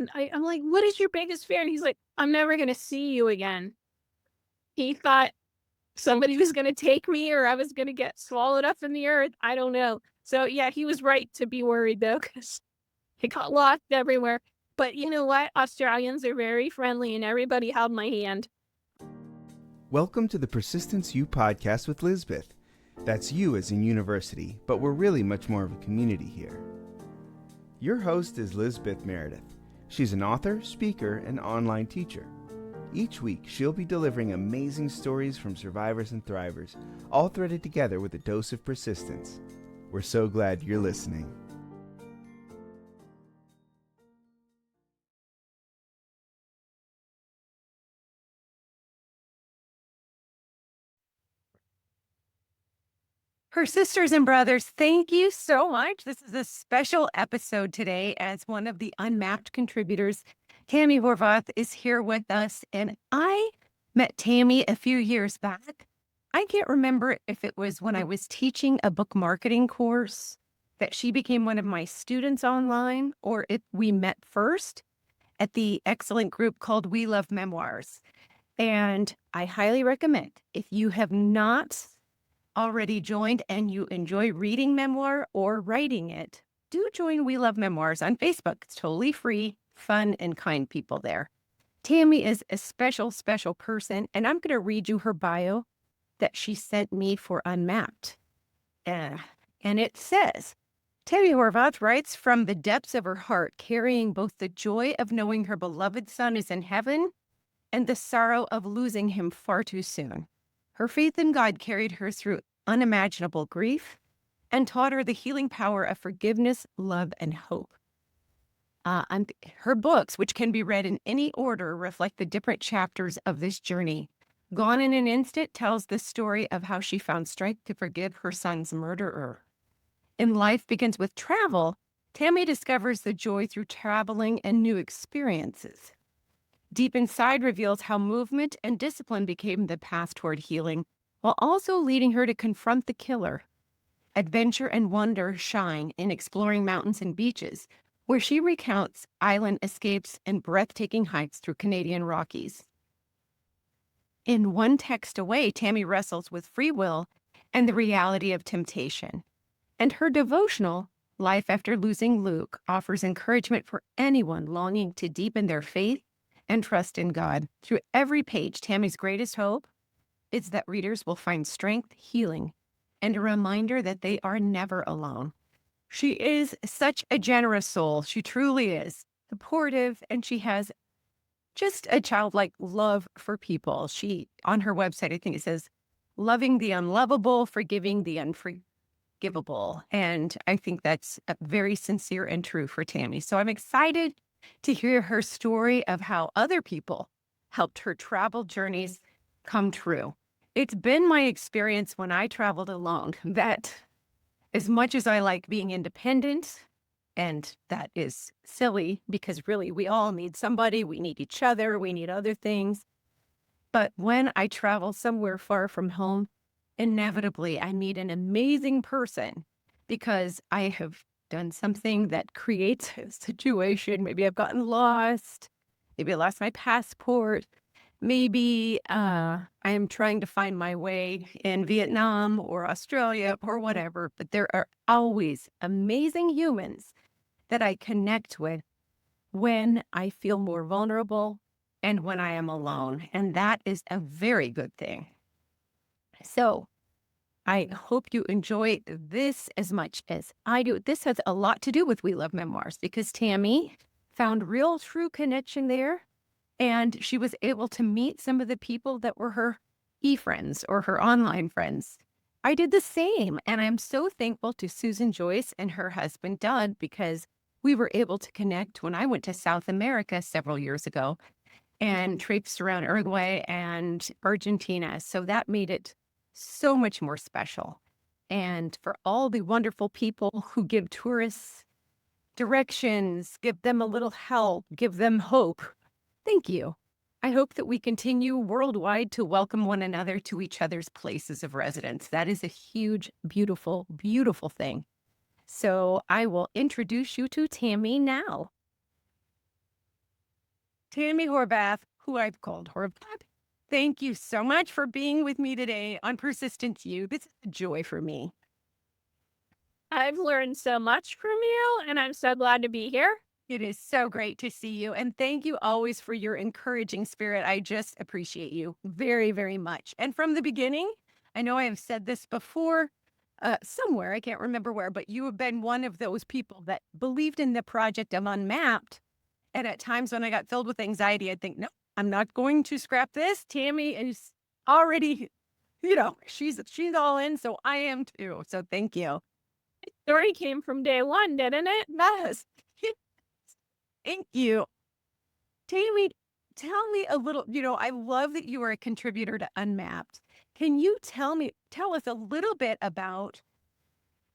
And I'm like, what is your biggest fear? And he's like, I'm never going to see you again. He thought somebody was going to take me or I was going to get swallowed up in the earth. I don't know. So yeah, he was right to be worried though, because it got lost everywhere. But you know what? Australians are very friendly and everybody held my hand. Welcome to the Persistence U podcast with Lizbeth. That's you as in university, but we're really much more of a community here. Your host is Lizbeth Meredith. She's an author, speaker, and online teacher. Each week, she'll be delivering amazing stories from survivors and thrivers, all threaded together with a dose of persistence. We're so glad you're listening. Her sisters and brothers, thank you so much. This is a special episode today as one of the Unmapped contributors. Tammy Horvath is here with us, and I met Tammy a few years back. I can't remember if it was when I was teaching a book marketing course that she became one of my students online, or if we met first at the excellent group called We Love Memoirs. And I highly recommend, if you have not already joined and you enjoy reading memoir or writing it, do join We Love Memoirs on Facebook. It's totally free, fun, and kind people there. Tammy is a special, special person, and I'm going to read you her bio that she sent me for Unmapped. And it says, Tammy Horvath writes from the depths of her heart, carrying both the joy of knowing her beloved son is in heaven and the sorrow of losing him far too soon. Her faith in God carried her through unimaginable grief and taught her the healing power of forgiveness, love, and hope. Her books, which can be read in any order, reflect the different chapters of this journey. Gone in an Instant tells the story of how she found strength to forgive her son's murderer. In Life Begins with Travel, Tammy discovers the joy through traveling and new experiences. Deep Inside reveals how movement and discipline became the path toward healing, while also leading her to confront the killer. Adventure and wonder shine in Exploring Mountains and Beaches, where she recounts island escapes and breathtaking hikes through Canadian Rockies. In One Text Away, Tammy wrestles with free will and the reality of temptation. And her devotional, Life After Losing Luke, offers encouragement for anyone longing to deepen their faith and trust in God. Through every page, Tammy's greatest hope is that readers will find strength, healing, and a reminder that they are never alone. She is such a generous soul. She truly is supportive, and she has just a childlike love for people. On her website, I think it says, loving the unlovable, forgiving the unforgivable. And I think that's very sincere and true for Tammy. So I'm excited to hear her story of how other people helped her travel journeys come true. It's been my experience when I traveled alone that as much as I like being independent, and that is silly because really we all need somebody, we need each other, we need other things. But when I travel somewhere far from home, inevitably I meet an amazing person because I have done something that creates a situation. Maybe I've gotten lost. Maybe I lost my passport. Maybe I am trying to find my way in Vietnam or Australia or whatever. But there are always amazing humans that I connect with when I feel more vulnerable and when I am alone. And that is a very good thing. So I hope you enjoy this as much as I do. This has a lot to do with We Love Memoirs because Tammy found real, true connection there. And she was able to meet some of the people that were her e-friends or her online friends. I did the same. And I'm so thankful to Susan Joyce and her husband, Doug, because we were able to connect when I went to South America several years ago and traipsed around Uruguay and Argentina. So that made it so much more special. And for all the wonderful people who give tourists directions, give them a little help, give them hope, thank you. I hope that we continue worldwide to welcome one another to each other's places of residence. That is a huge, beautiful, beautiful thing. So I will introduce you to Tammy now. Tammy Horvath, who I've called Horvath, thank you so much for being with me today on Persistence You. This is a joy for me. I've learned so much from you, and I'm so glad to be here. It is so great to see you. And thank you always for your encouraging spirit. I just appreciate you very, very much. And from the beginning, I know I have said this before somewhere, I can't remember where, but you have been one of those people that believed in the project of Unmapped. And at times when I got filled with anxiety, I'd think, no, I'm not going to scrap this. Tammy is already, she's all in. So I am too. So thank you. Story came from day one, didn't it? Yes. Thank you. Tammy, tell me a little, I love that you are a contributor to Unmapped. Can you tell us a little bit about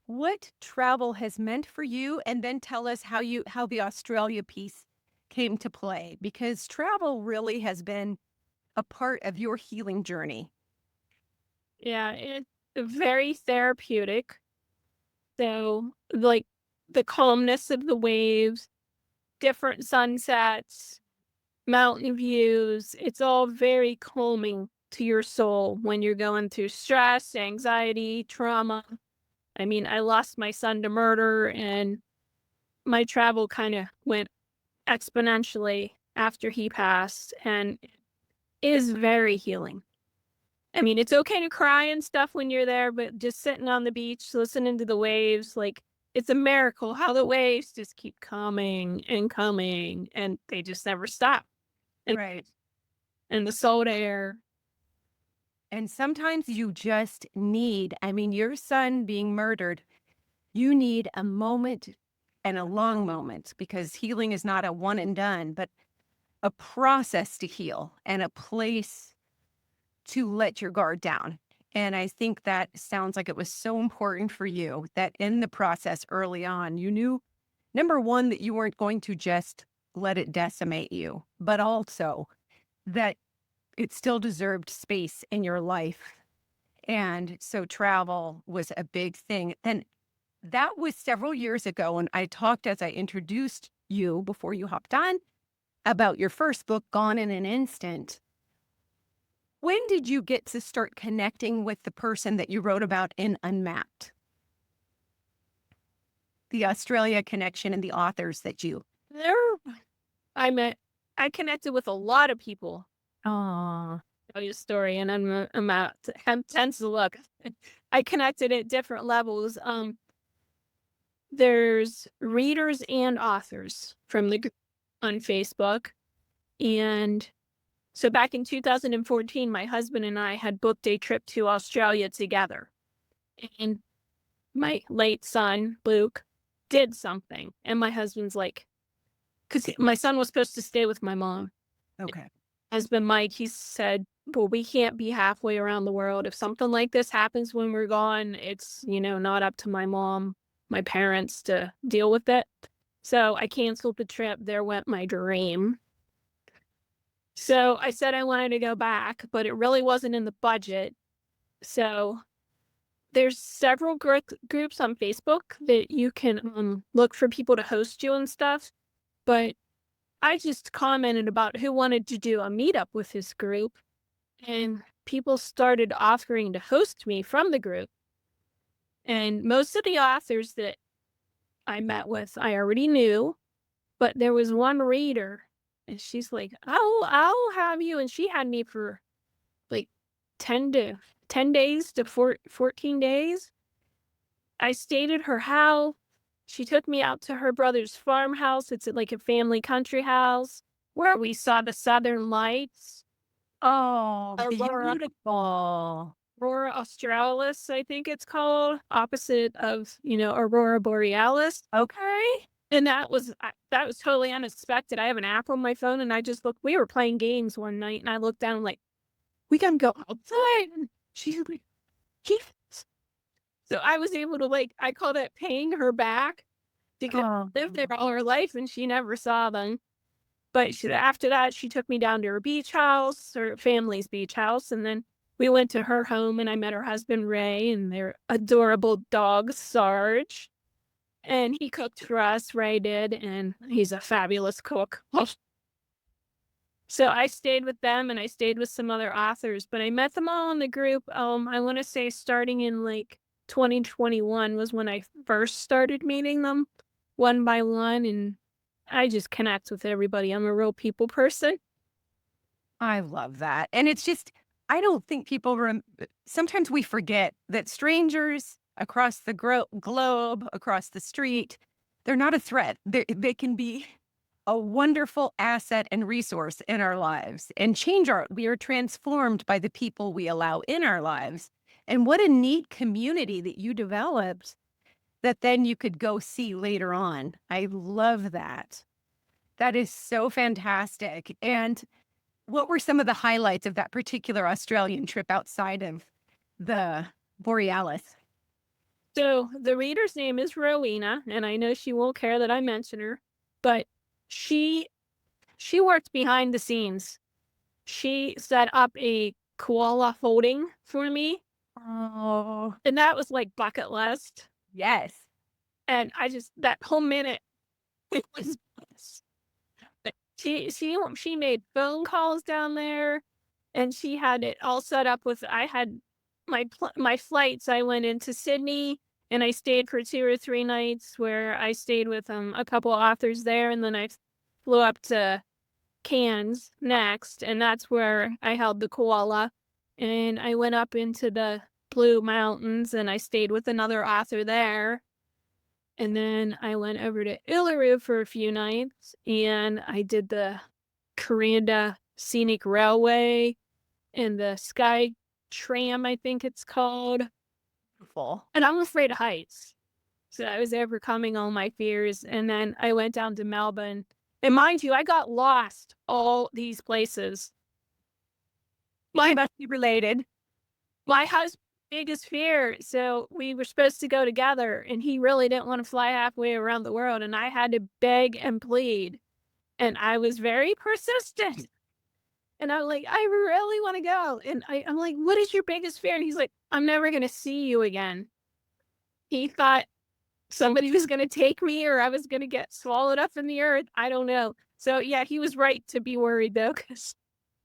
what travel has meant for you, and then tell us how the Australia piece came to play? Because travel really has been a part of your healing journey. Yeah, it's very therapeutic. So, like, the calmness of the waves, different sunsets, mountain views, it's all very calming to your soul when you're going through stress, anxiety, trauma. I mean, I lost my son to murder, and my travel kind of went exponentially after he passed, and it is very healing. I mean, it's okay to cry and stuff when you're there, but just sitting on the beach, listening to the waves, like, it's a miracle how the waves just keep coming, and they just never stop. And Right. and the salt air. And sometimes you just need, your son being murdered, you need a moment and a long moment, because healing is not a one and done, but a process to heal and a place to let your guard down. And I think that sounds like it was so important for you that in the process early on, you knew, number one, that you weren't going to just let it decimate you, but also that it still deserved space in your life. And so travel was a big thing. Then that was several years ago. And I talked, as I introduced you before you hopped on, about your first book, Gone in an Instant. When did you get to start connecting with the person that you wrote about in Unmapped? The Australia connection and the authors that you. There I connected with a lot of people. Oh, Tell you a story, and I'm out. I'm tense to look. I connected at different levels. There's readers and authors from the on Facebook, and so back in 2014, my husband and I had booked a trip to Australia together, and my late son Luke did something, and my husband's like, because my son was supposed to stay with my mom. okay. Husband Mike, he said, "Well, we can't be halfway around the world. If something like this happens when we're gone, it's, not up to my mom, my parents to deal with it." So I canceled the trip. There went my dream. So I said I wanted to go back, but it really wasn't in the budget. So there's several groups on Facebook that you can look for people to host you and stuff. But I just commented about who wanted to do a meetup with his group, and people started offering to host me from the group. And most of the authors that I met with, I already knew, but there was one reader, and she's like, I'll have you. And she had me for like 10 days to 14 days. I stayed at her house. She took me out to her brother's farmhouse. It's like a family country house where we saw the southern lights. Oh, Aurora, beautiful. Aurora Australis, I think it's called, opposite of, Aurora Borealis. Okay. And that was totally unexpected. I have an app on my phone, and I just looked. We were playing games one night, and I looked down, like, we can go outside. And she's like, yes. So I was able to, like, I called it paying her back because Oh, I lived there all her life and she never saw them. But after that, she took me down to her beach house, her family's beach house. And then we went to her home, and I met her husband, Ray, and their adorable dog, Sarge. And he cooked for us, Ray did, and he's a fabulous cook. So I stayed with them and I stayed with some other authors, but I met them all in the group. I want to say starting in like 2021 was when I first started meeting them one by one. And I just connect with everybody. I'm a real people person. I love that. And it's just, I don't think people, sometimes we forget that strangers across the globe, across the street, they're not a threat. They can be a wonderful asset and resource in our lives and we are transformed by the people we allow in our lives. And what a neat community that you developed that then you could go see later on. I love that. That is so fantastic. And what were some of the highlights of that particular Australian trip outside of the Borealis? So the reader's name is Rowena, and I know she won't care that I mention her, but she she worked behind the scenes. She set up a koala holding for me, Oh, and that was like bucket list. yes. And I just that whole minute it was bliss. But she made phone calls down there, and she had it all set up with I had my flights. I went into Sydney, and I stayed for 2 or 3 nights where I stayed with, a couple authors there, and then I flew up to Cairns next, and that's where I held the koala, and I went up into the Blue Mountains, and I stayed with another author there, and then I went over to Uluru for a few nights, and I did the Corinda Scenic Railway and the Sky Tram, I think it's called. Beautiful. And I'm afraid of heights. So I was overcoming all my fears. And then I went down to Melbourne. And mind you, I got lost all these places. My My must be related. my husband's biggest fear. So we were supposed to go together, and he really didn't want to fly halfway around the world. And I had to beg and plead. And I was very persistent. And I'm like, I really want to go. And I'm like, what is your biggest fear? And he's like, I'm never going to see you again. He thought somebody was going to take me or I was going to get swallowed up in the earth. I don't know. So, yeah, he was right to be worried, though, because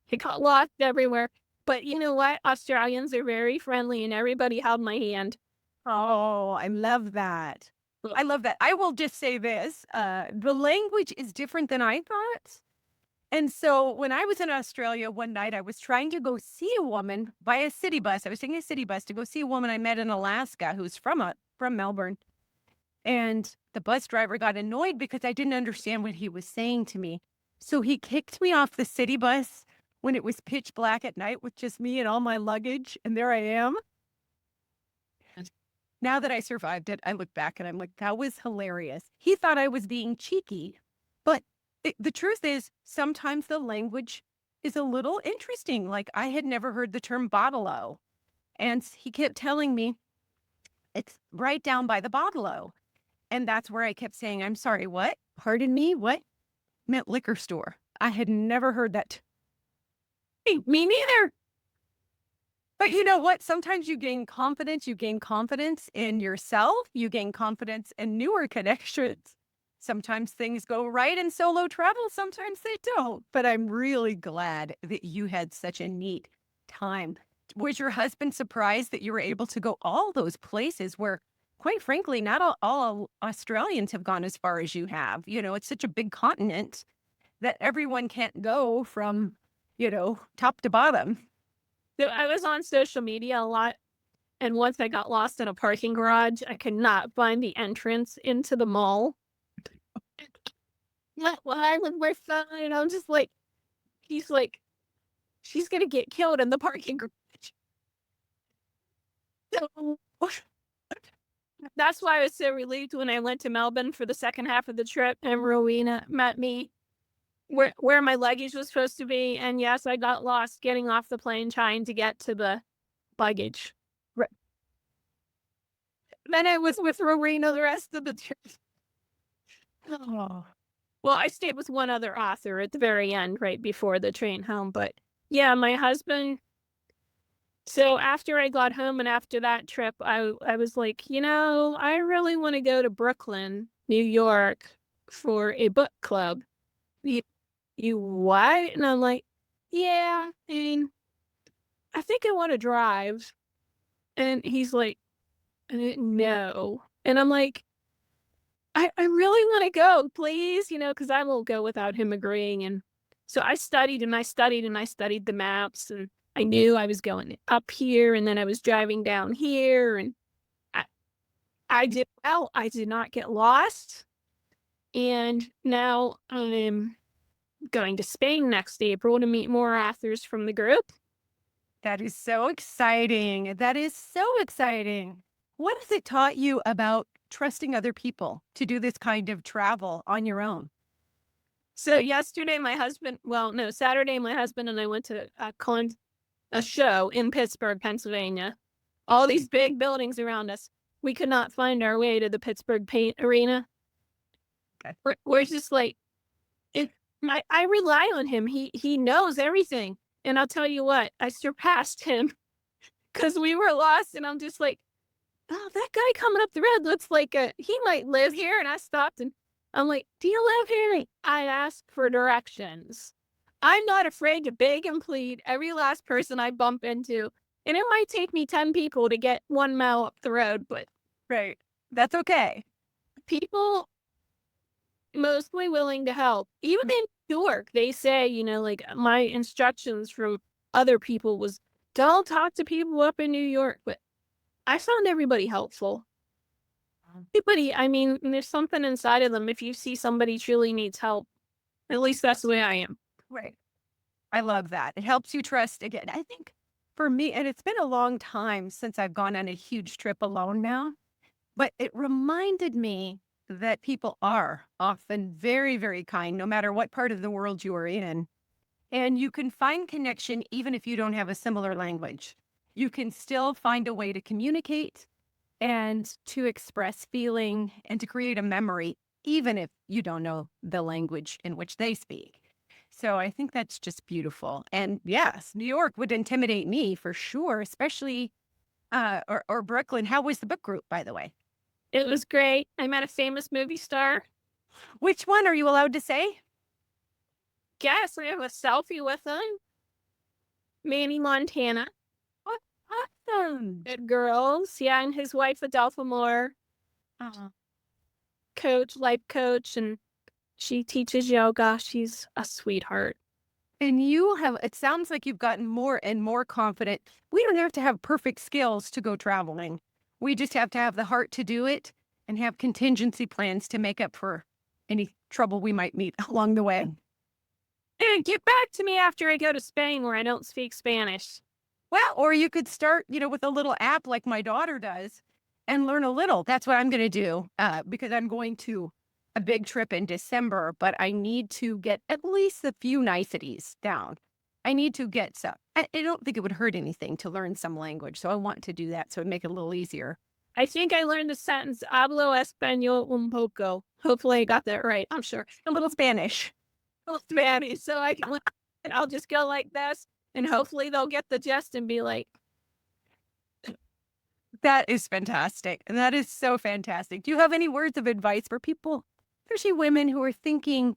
he got lost everywhere. But you know what? Australians are very friendly and everybody held my hand. Oh, I love that. I love that. I will just say this, the language is different than I thought. And so when I was in Australia one night, I was trying to go see a woman by a city bus. I was taking a city bus to go see a woman I met in Alaska who's from Melbourne. And the bus driver got annoyed because I didn't understand what he was saying to me. So he kicked me off the city bus when it was pitch black at night with just me and all my luggage. And there I am. Now that I survived it, I look back and I'm like, that was hilarious. He thought I was being cheeky. But the truth is, sometimes the language is a little interesting. Like I had never heard the term bottle-o. And he kept telling me, it's right down by the bottle-o. And that's where I kept saying, I'm sorry, what? Pardon me, what? Meant liquor store. I had never heard that. Hey, me neither. But you know what? Sometimes you gain confidence. You gain confidence in yourself. You gain confidence in newer connections. Sometimes things go right in solo travel. Sometimes they don't. But I'm really glad that you had such a neat time. Was your husband surprised that you were able to go all those places where, quite frankly, not all Australians have gone as far as you have? You know, it's such a big continent that everyone can't go from, top to bottom. So I was on social media a lot. And once I got lost in a parking garage, I could not find the entrance into the mall. Why would we're fine? I'm just like, he's like, she's gonna get killed in the parking garage. So that's why I was so relieved when I went to Melbourne for the second half of the trip and Rowena met me where my luggage was supposed to be. And yes, I got lost getting off the plane trying to get to the luggage. Right. Then I was with Rowena the rest of the trip. Oh. Well, I stayed with one other author at the very end, right before the train home. But yeah, my husband. So after I got home and after that trip, I was like, I really want to go to Brooklyn, New York for a book club. You what? And I'm like, yeah, I mean, I think I want to drive. And he's like, no. And I'm like, I really want to go, please, because I won't go without him agreeing. And so I studied and I studied and I studied the maps and I knew I was going up here and then I was driving down here and I, I did well. I did not get lost. And now I'm going to Spain next April to meet more authors from the group. That is so exciting. That is so exciting. What has it taught you about trusting other people to do this kind of travel on your own? So yesterday, Saturday, my husband and I went to a show in Pittsburgh, Pennsylvania. All these big buildings around us. We could not find our way to the Pittsburgh Paint Arena. Okay. We're just like, I rely on him. He knows everything. And I'll tell you what, I surpassed him because we were lost. And I'm just like, oh, that guy coming up the road looks like he might live here. And I stopped and I'm like, do you live here? I ask for directions. I'm not afraid to beg and plead every last person I bump into. And it might take me 10 people to get 1 mile up the road, but Right. That's okay. people mostly willing to help. Even in New York, they say, like my instructions from other people was don't talk to people up in New York. But I found everybody helpful. Everybody, I mean, there's something inside of them. If you see somebody truly needs help, at least that's the way I am. Right. I love that. It helps you trust again. I think for me, and it's been a long time since I've gone on a huge trip alone now, but it reminded me that people are often very, very kind, no matter what part of the world you are in. And you can find connection even if you don't have a similar language. You can still find a way to communicate and to express feeling and to create a memory, even if you don't know the language in which they speak. So I think that's just beautiful. And yes, New York would intimidate me for sure, especially or Brooklyn. How was the book group, by the way? It was great. I met a famous movie star. Which one are you allowed to say? Yes, I have a selfie with him. Manny Montana. What? Awesome. Good girls. Yeah, and his wife, Adelpha Moore, life coach, and she teaches yoga. She's a sweetheart. And it sounds like you've gotten more and more confident. We don't have to have perfect skills to go traveling. We just have to have the heart to do it and have contingency plans to make up for any trouble we might meet along the way. And get back to me after I go to Spain where I don't speak Spanish. Well, or you could start, with a little app like my daughter does and learn a little. That's what I'm going to do because I'm going to a big trip in December, but I need to get at least a few niceties down. I need to get some. I don't think it would hurt anything to learn some language. So I want to do that so it'd make it a little easier. I think I learned the sentence, hablo español un poco. Hopefully I got that right. I'm sure. A little Spanish. Spanish. So I'll just go like this and hopefully they'll get the gist and be like, that is fantastic. And that is so fantastic. Do you have any words of advice for people, especially women who are thinking,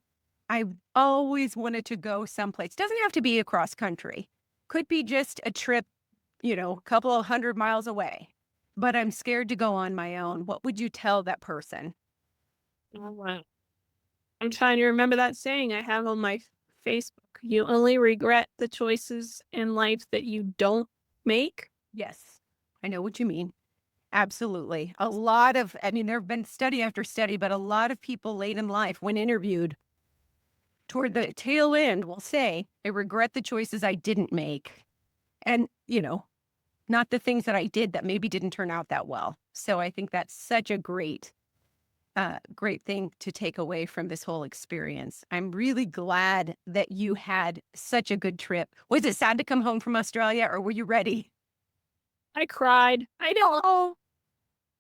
I've always wanted to go someplace? Doesn't have to be across country. Could be just a trip, a couple of 100 miles away, but I'm scared to go on my own. What would you tell that person? oh, wow. I'm trying to remember that saying I have on my Facebook. You only regret the choices in life that you don't make. Yes, I know what you mean. Absolutely. There have been study after study, but a lot of people late in life, when interviewed toward the tail end, will say, I regret the choices I didn't make. And, not the things that I did that maybe didn't turn out that well. So I think that's such a great thing to take away from this whole experience. I'm really glad that you had such a good trip. Was it sad to come home from Australia or were you ready? I cried. I don't know.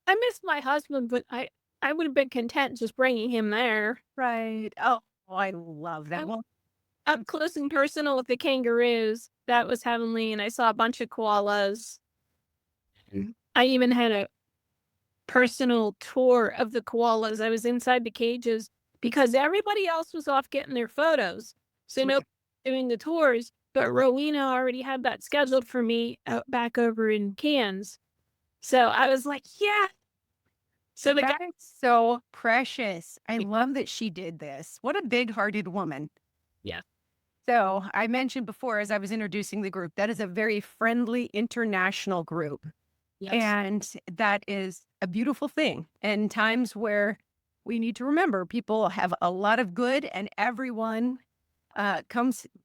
I missed my husband, but I would have been content just bringing him there. Right. Oh, I love that. Well, Up close and personal with the kangaroos. That was heavenly. And I saw a bunch of koalas. I even had a personal tour of the koalas. I was inside the cages because everybody else was off getting their photos. So no doing the tours, but Rowena already had that scheduled for me back over in Cairns. So I was like, yeah. So the guy, That is so precious. I love that she did this. What a big-hearted woman. yeah, So I mentioned before, as I was introducing the group, that is a very friendly international group. yes. And that is a beautiful thing. And times where we need to remember people have a lot of good and everyone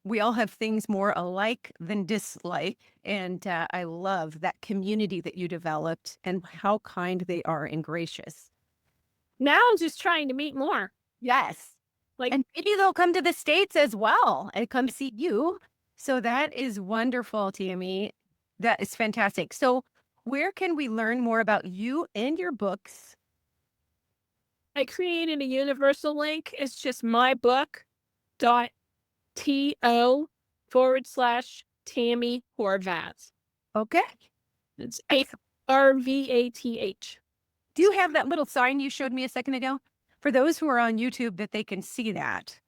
we all have things more alike than dislike. And I love that community that you developed and how kind they are and gracious. Now I'm just trying to meet more. Yes. Like, And maybe they'll come to the States as well and come see you. So that is wonderful, Tammy. That is fantastic. So where can we learn more about you and your books? I created a universal link. It's just mybook.to/Tammy Horvath. Okay. It's Horvath. Do you have that little sign you showed me a second ago? For those who are on YouTube, that they can see that.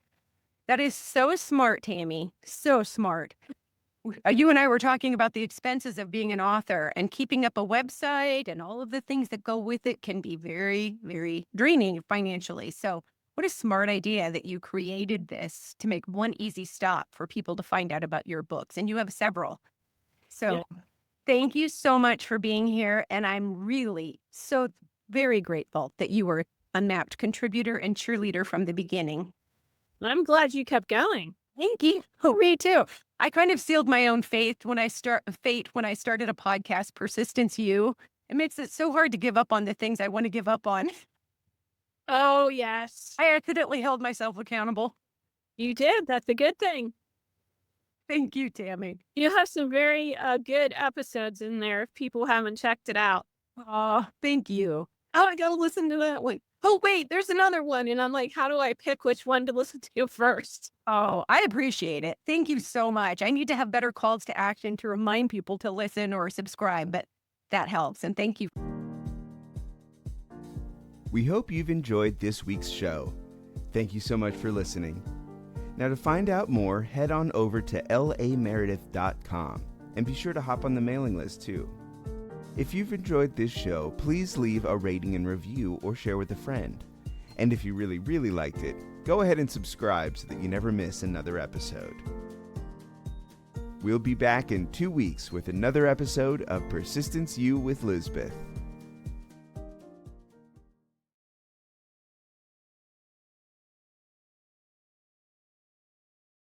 That is so smart, Tammy. So smart. You and I were talking about the expenses of being an author, and keeping up a website and all of the things that go with it can be very, very draining financially. So what a smart idea that you created this to make one easy stop for people to find out about your books. And you have several. So thank you so much for being here. And I'm really so very grateful that you were Unmapped contributor and cheerleader from the beginning. I'm glad you kept going. Thank you. Oh, me too. I kind of sealed my own fate when I started a podcast, Persistence You. It makes it so hard to give up on the things I want to give up on. Oh, yes. I accidentally held myself accountable. You did. That's a good thing. Thank you, Tammy. You have some very good episodes in there if people haven't checked it out. Oh, thank you. Oh, I gotta listen to that one. Oh, wait, there's another one. And I'm like, how do I pick which one to listen to first? Oh, I appreciate it. Thank you so much. I need to have better calls to action to remind people to listen or subscribe, but that helps. And thank you. We hope you've enjoyed this week's show. Thank you so much for listening. Now, to find out more, head on over to lameredith.com and be sure to hop on the mailing list too. If you've enjoyed this show, please leave a rating and review or share with a friend. And if you really, really liked it, go ahead and subscribe so that you never miss another episode. We'll be back in 2 weeks with another episode of Persistence U with Lizbeth.